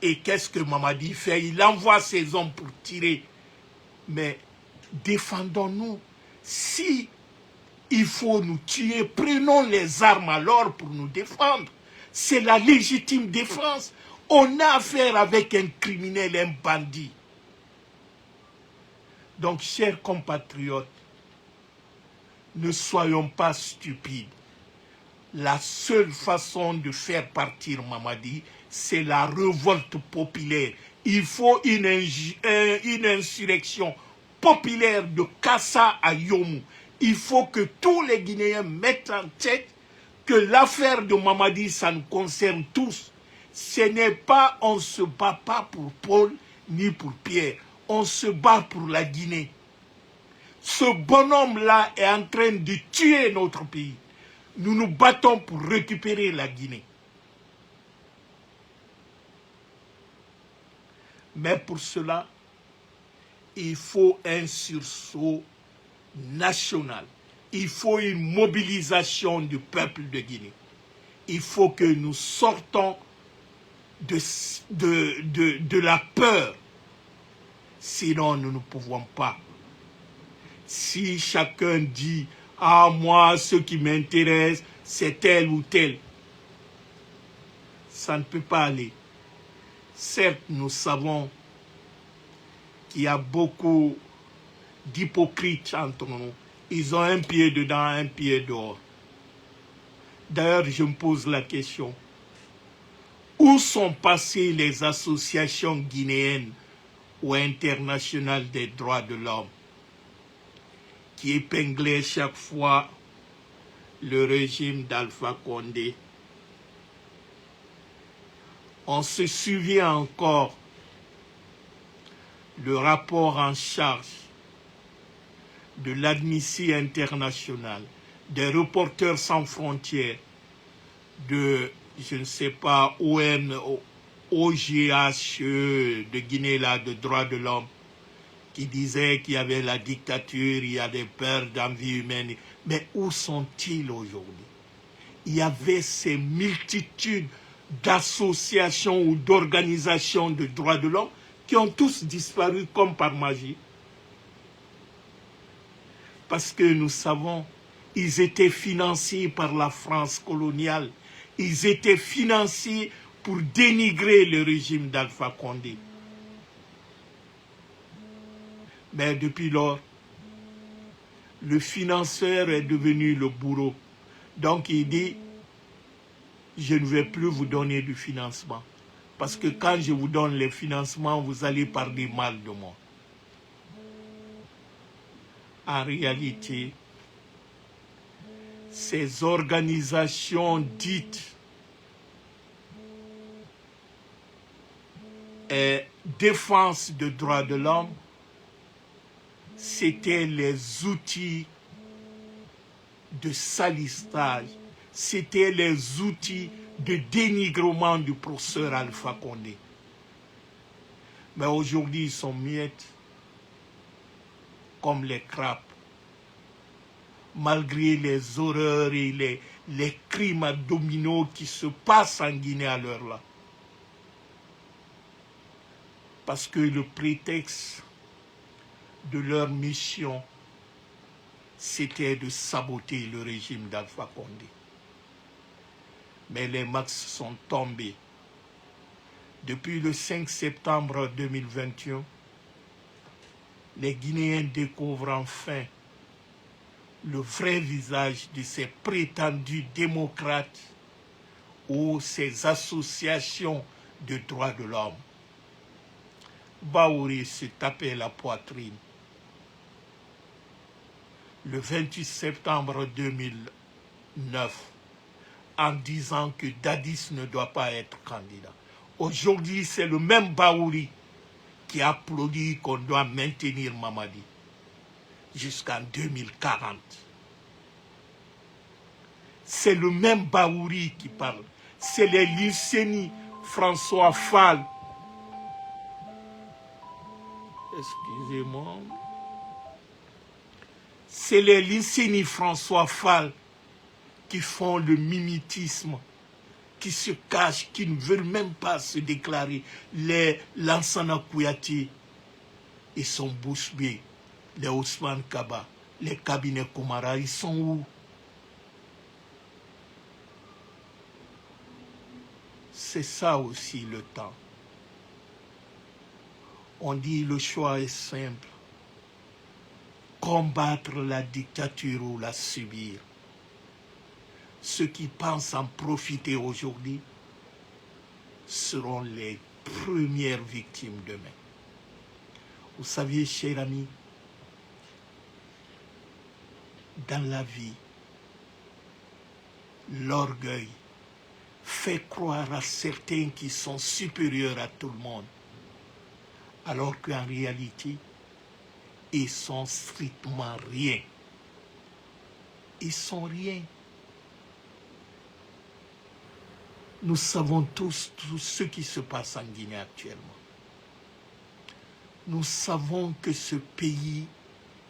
Et qu'est-ce que Mamadi fait? Il envoie ses hommes pour tirer. Mais défendons-nous. Si il faut nous tuer, prenons les armes alors pour nous défendre. C'est la légitime défense. On a affaire avec un criminel, un bandit. Donc, chers compatriotes, ne soyons pas stupides. La seule façon de faire partir Mamadi, c'est la révolte populaire. Il faut une insurrection populaire de Kassa à Yomu. Il faut que tous les Guinéens mettent en tête que l'affaire de Mamadi, ça nous concerne tous. Ce n'est pas, on ne se bat pas pour Paul ni pour Pierre. On se bat pour la Guinée. Ce bonhomme-là est en train de tuer notre pays. Nous nous battons pour récupérer la Guinée. Mais pour cela, il faut un sursaut national. Il faut une mobilisation du peuple de Guinée. Il faut que nous sortons de la peur. Sinon, nous ne pouvons pas. Si chacun dit, Ah, moi, ce qui m'intéresse, c'est tel ou tel. Ça ne peut pas aller. Certes, nous savons qu'il y a beaucoup d'hypocrites entre nous. Ils ont un pied dedans, un pied dehors. D'ailleurs, je me pose la question. Où sont passées les associations guinéennes ou internationales des droits de l'homme qui épinglaient chaque fois le régime d'Alpha Condé? On se souvient encore le rapport en charge de l'Amnesty International, des Reporters sans frontières, de, je ne sais pas, OGHE de Guinée, là, de droits de l'homme, qui disait qu'il y avait la dictature, il y a des pertes d'envie humaine. Mais où sont-ils aujourd'hui? Il y avait ces multitudes d'associations ou d'organisations de droits de l'homme qui ont tous disparu comme par magie. Parce que nous savons, ils étaient financés par la France coloniale. Ils étaient financés pour dénigrer le régime d'Alpha Condé. Mais depuis lors, le financeur est devenu le bourreau. Donc il dit, je ne vais plus vous donner du financement. Parce que quand je vous donne les financements, vous allez parler mal de moi. En réalité, ces organisations dites défense des droits de l'homme, c'était les outils de salissage, c'était les outils de dénigrement du professeur Alpha Condé. Mais aujourd'hui, ils sont miettes comme les crapes. Malgré les horreurs et les crimes à domino qui se passent en Guinée à l'heure-là. Parce que le prétexte de leur mission, c'était de saboter le régime d'Alpha Condé. Mais les max sont tombés. Depuis le 5 septembre 2021, les Guinéens découvrent enfin le vrai visage de ces prétendus démocrates ou ces associations de droits de l'homme. Baouri se tapait la poitrine. Le 28 septembre 2009, en disant que Dadis ne doit pas être candidat. Aujourd'hui, c'est le même Baouri qui applaudit qu'on doit maintenir Mamadi jusqu'en 2040. C'est le même Baouri qui parle. C'est les Lycénies, François Fall. Excusez-moi. C'est les Lycénies, François Fall qui font le mimétisme, qui se cachent, qui ne veulent même pas se déclarer. Les Lansana Kouyaté et son bouche-bée, les Ousmane Kaba, les cabinets Koumara, ils sont où? C'est ça aussi le temps. On dit le choix est simple. Combattre la dictature ou la subir. Ceux qui pensent en profiter aujourd'hui seront les premières victimes demain. Vous saviez, chers amis, dans la vie, l'orgueil fait croire à certains qui sont supérieurs à tout le monde, alors qu'en réalité, ils sont strictement rien. Ils sont rien. Nous savons tous tout ce qui se passe en Guinée actuellement. Nous savons que ce pays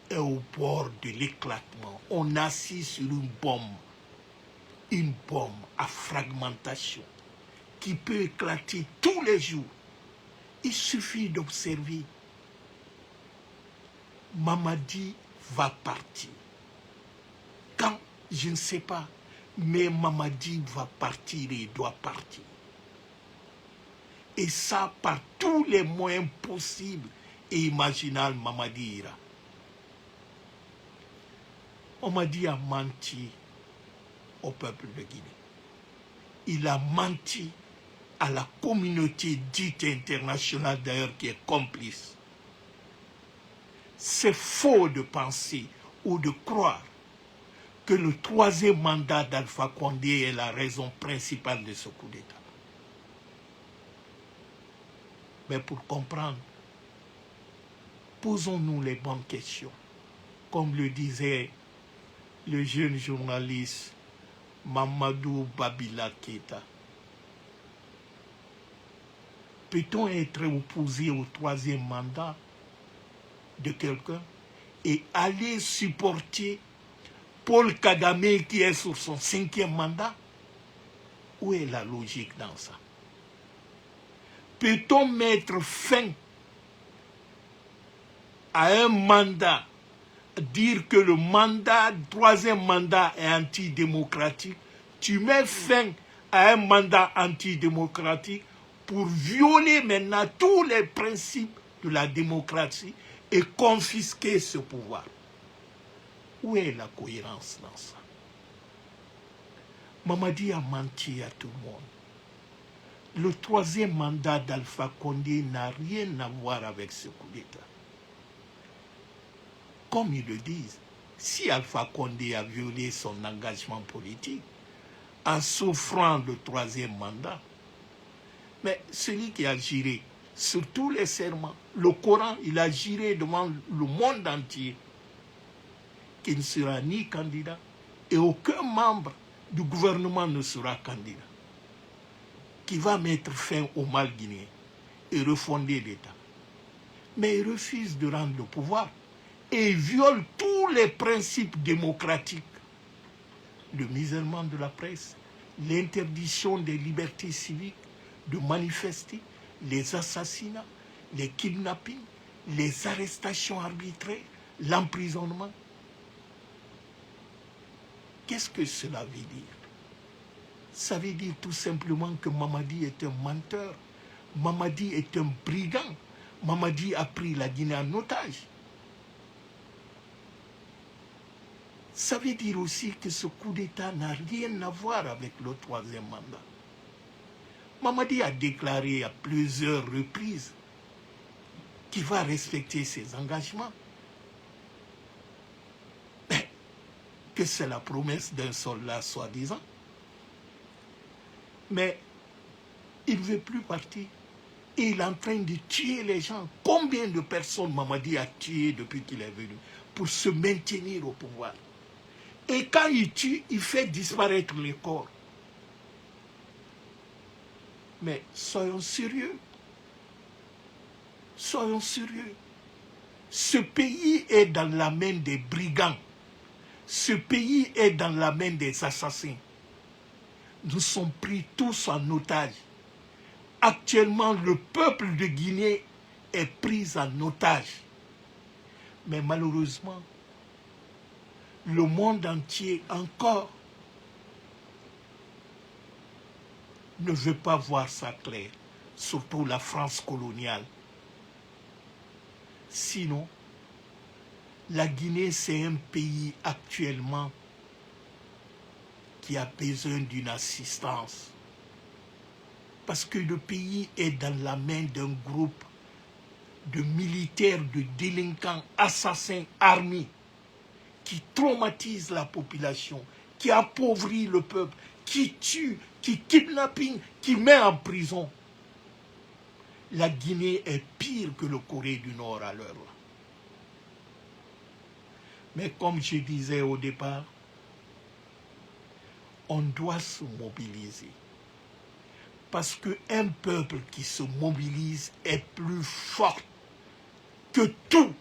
est au bord de l'éclatement. On est assis sur une bombe à fragmentation qui peut éclater tous les jours. Il suffit d'observer. Mamadi va partir. Je ne sais pas. Mais Mamadi va partir et doit partir. Et ça, par tous les moyens possibles et imaginables, Mamadi ira. Mamadi a menti au peuple de Guinée. Il a menti à la communauté dite internationale, d'ailleurs, qui est complice. C'est faux de penser ou de croire que le troisième mandat d'Alpha Condé est la raison principale de ce coup d'État. Mais pour comprendre, posons-nous les bonnes questions. Comme le disait le jeune journaliste Mamadou Babila Keita. Peut-on être opposé au troisième mandat de quelqu'un et aller supporter Paul Kagame qui est sur son 5e mandat? Où est la logique dans ça? Peut-on mettre fin à un mandat, dire que le troisième mandat est antidémocratique? Tu mets fin à un mandat antidémocratique pour violer maintenant tous les principes de la démocratie et confisquer ce pouvoir. Où est la cohérence dans ça? Mamadi a menti à tout le monde. Le troisième mandat d'Alpha Condé n'a rien à voir avec ce coup d'État. Comme ils le disent, si Alpha Condé a violé son engagement politique en s'offrant le troisième mandat, mais celui qui a juré sur tous les serments, le Coran, il a juré devant le monde entier qu'il ne sera ni candidat et aucun membre du gouvernement ne sera candidat, qui va mettre fin au mal guinéen et refonder l'État. Mais il refuse de rendre le pouvoir et viole tous les principes démocratiques. Le musellement de la presse, l'interdiction des libertés civiques, de manifester, les assassinats, les kidnappings, les arrestations arbitraires, l'emprisonnement. Qu'est-ce que cela veut dire? Ça veut dire tout simplement que Mamadi est un menteur. Mamadi est un brigand. Mamadi a pris la Guinée en otage. Ça veut dire aussi que ce coup d'État n'a rien à voir avec le troisième mandat. Mamadi a déclaré à plusieurs reprises qu'il va respecter ses engagements. Mais que c'est la promesse d'un soldat soi-disant. Mais il ne veut plus partir. Et il est en train de tuer les gens. Combien de personnes Mamadi a tué depuis qu'il est venu pour se maintenir au pouvoir? Et quand il tue, il fait disparaître les corps. Mais soyons sérieux. Soyons sérieux. Ce pays est dans la main des brigands. Ce pays est dans la main des assassins. Nous sommes pris tous en otage. Actuellement, le peuple de Guinée est pris en otage. Mais malheureusement, le monde entier encore ne veut pas voir ça clair, surtout la France coloniale. Sinon, la Guinée, c'est un pays actuellement qui a besoin d'une assistance. Parce que le pays est dans la main d'un groupe de militaires, de délinquants, assassins, armés, qui traumatisent la population, qui appauvrit le peuple, qui tue, qui kidnapping, qui met en prison. La Guinée est pire que le Corée du Nord à l'heure là. Mais comme je disais au départ, on doit se mobiliser. Parce qu'un peuple qui se mobilise est plus fort que tout.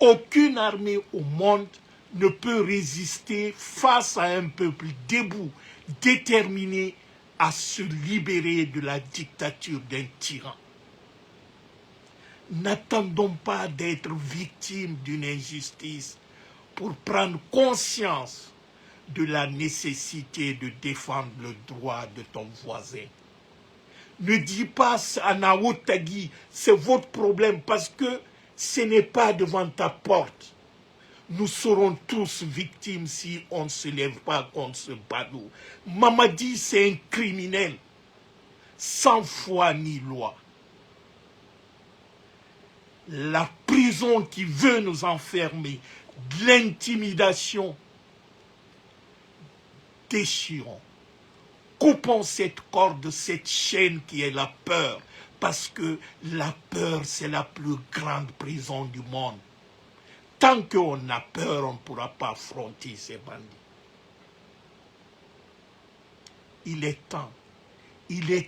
Aucune armée au monde ne peut résister face à un peuple debout, déterminé à se libérer de la dictature d'un tyran. N'attendons pas d'être victimes d'une injustice pour prendre conscience de la nécessité de défendre le droit de ton voisin. Ne dis pas à Nao Tagui, c'est votre problème parce que ce n'est pas devant ta porte. Nous serons tous victimes si on ne se lève pas contre ce badaud. Mamadi, c'est un criminel, sans foi ni loi. La prison qui veut nous enfermer, de l'intimidation, déchirons. Coupons cette corde, cette chaîne qui est la peur, parce que la peur, c'est la plus grande prison du monde. Tant qu'on a peur, on ne pourra pas affronter ces bandits. Il est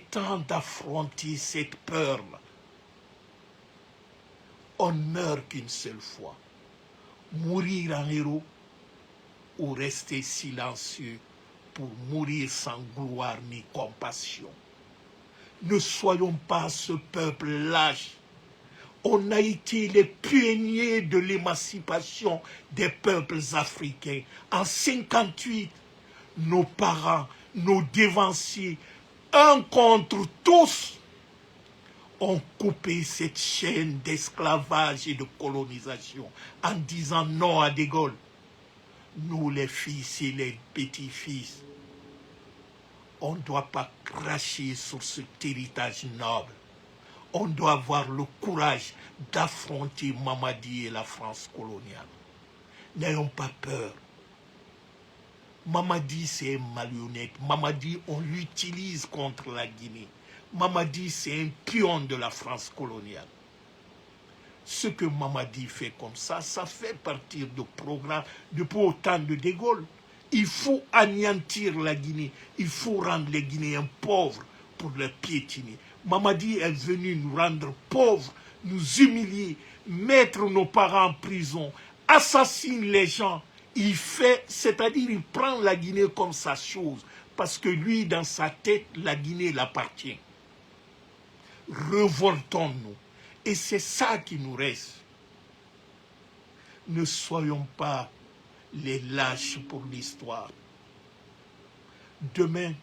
temps d'affronter cette peur-là. On ne meurt qu'une seule fois. Mourir en héros ou rester silencieux pour mourir sans gloire ni compassion. Ne soyons pas ce peuple lâche. On a été les pionniers de l'émancipation des peuples africains. En 1958, nos parents, nos dévanciers, un contre tous, ont coupé cette chaîne d'esclavage et de colonisation en disant non à De Gaulle. Nous, les fils et les petits-fils, on ne doit pas cracher sur cet héritage noble. On doit avoir le courage d'affronter Mamadi et la France coloniale. N'ayons pas peur. Mamadi, c'est un marionnette. Mamadi, on l'utilise contre la Guinée. Mamadi, c'est un pion de la France coloniale. Ce que Mamadi fait comme ça fait partir du programme depuis au temps de De Gaulle. Il faut anéantir la Guinée. Il faut rendre les Guinéens pauvres pour les piétiner. Mamadi est venu nous rendre pauvres, nous humilier, mettre nos parents en prison, assassiner les gens. Il fait, c'est-à-dire il prend la Guinée comme sa chose, parce que lui, dans sa tête, la Guinée l'appartient. Revoltons-nous. Et c'est ça qui nous reste. Ne soyons pas les lâches pour l'histoire. Demain,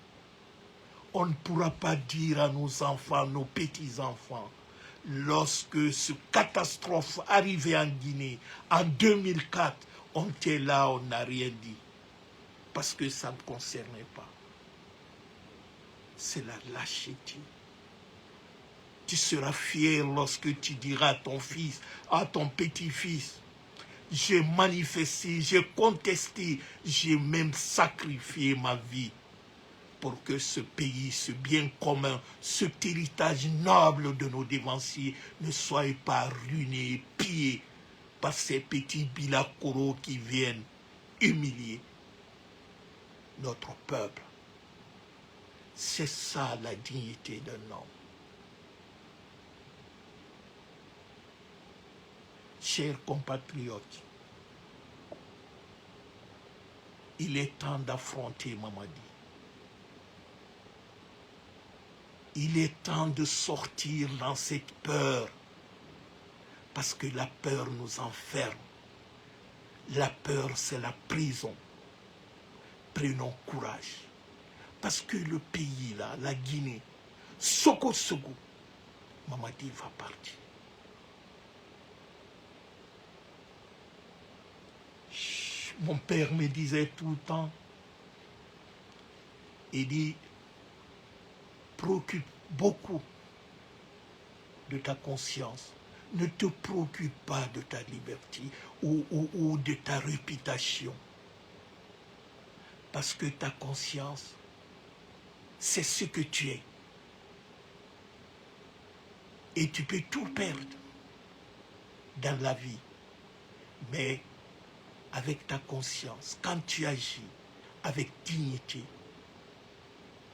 on ne pourra pas dire à nos enfants, nos petits-enfants, lorsque cette catastrophe arrivait en Guinée, en 2004, on était là, on n'a rien dit. Parce que ça ne concernait pas. C'est la lâcheté. Tu seras fier lorsque tu diras à ton fils, à ton petit-fils, j'ai manifesté, j'ai contesté, j'ai même sacrifié ma vie pour que ce pays, ce bien commun, cet héritage noble de nos dévanciers ne soit pas ruiné, pillé par ces petits bilacoros qui viennent humilier notre peuple. C'est ça la dignité d'un homme. Chers compatriotes, il est temps d'affronter Mamadi. Il est temps de sortir dans cette peur, parce que la peur nous enferme. La peur, c'est la prison. Prenons courage, parce que le pays, là, la Guinée, Soko, Mamadi va partir. Mon père me disait tout le temps, il dit, préoccupe beaucoup de ta conscience. Ne te préoccupe pas de ta liberté ou de ta réputation. Parce que ta conscience, c'est ce que tu es. Et tu peux tout perdre dans la vie. Mais avec ta conscience, quand tu agis avec dignité,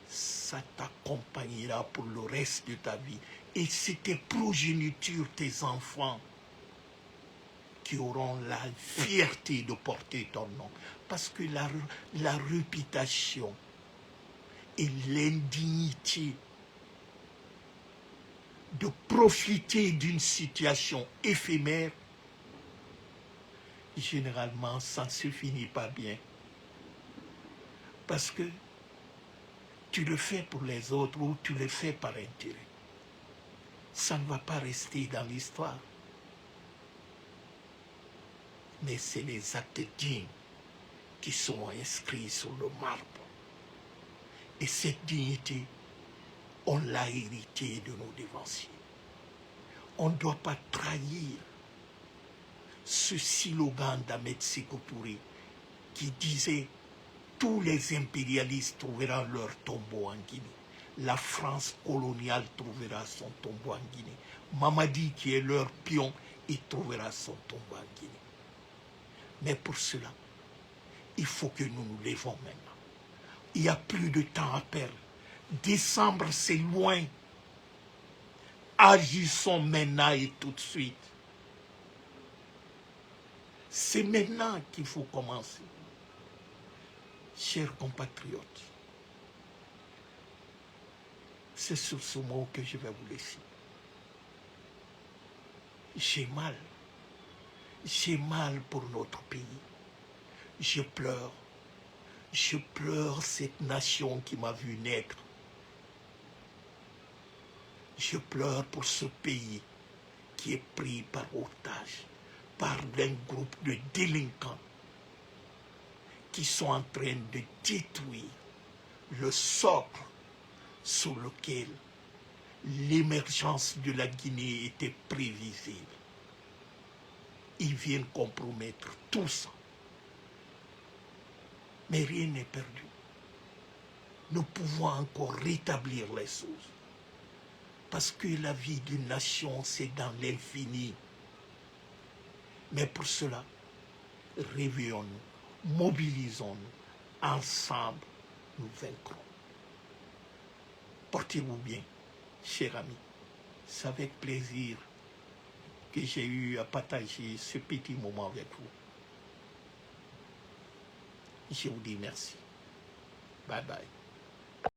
ça t'accompagnera pour le reste de ta vie. Et c'est tes progénitures, tes enfants, qui auront la fierté de porter ton nom. Parce que la réputation et l'indignité de profiter d'une situation éphémère, généralement, ça ne se finit pas bien. Parce que tu le fais pour les autres ou tu le fais par intérêt. Ça ne va pas rester dans l'histoire. Mais c'est les actes dignes qui sont inscrits sur le marbre. Et cette dignité, on l'a héritée de nos dévanciers. On ne doit pas trahir ce slogan d'Ahmed Sékou Touré qui disait « Tous les impérialistes trouveront leur tombeau en Guinée. La France coloniale trouvera son tombeau en Guinée. Mamadi, qui est leur pion, il trouvera son tombeau en Guinée. » Mais pour cela, il faut que nous nous levons maintenant. Il n'y a plus de temps à perdre. Décembre, c'est loin. Agissons maintenant et tout de suite. C'est maintenant qu'il faut commencer. Chers compatriotes, c'est sur ce mot que je vais vous laisser. J'ai mal. J'ai mal pour notre pays. Je pleure. Je pleure cette nation qui m'a vu naître. Je pleure pour ce pays qui est pris par otage, par un groupe de délinquants qui sont en train de détruire le socle sur lequel l'émergence de la Guinée était prévisible. Ils viennent compromettre tout ça. Mais rien n'est perdu. Nous pouvons encore rétablir les choses. Parce que la vie d'une nation, c'est dans l'infini. Mais pour cela, réveillons-nous, mobilisons-nous. Ensemble, nous vaincrons. Portez-vous bien, chers amis. C'est avec plaisir que j'ai eu à partager ce petit moment avec vous. Je vous dis merci. Bye bye.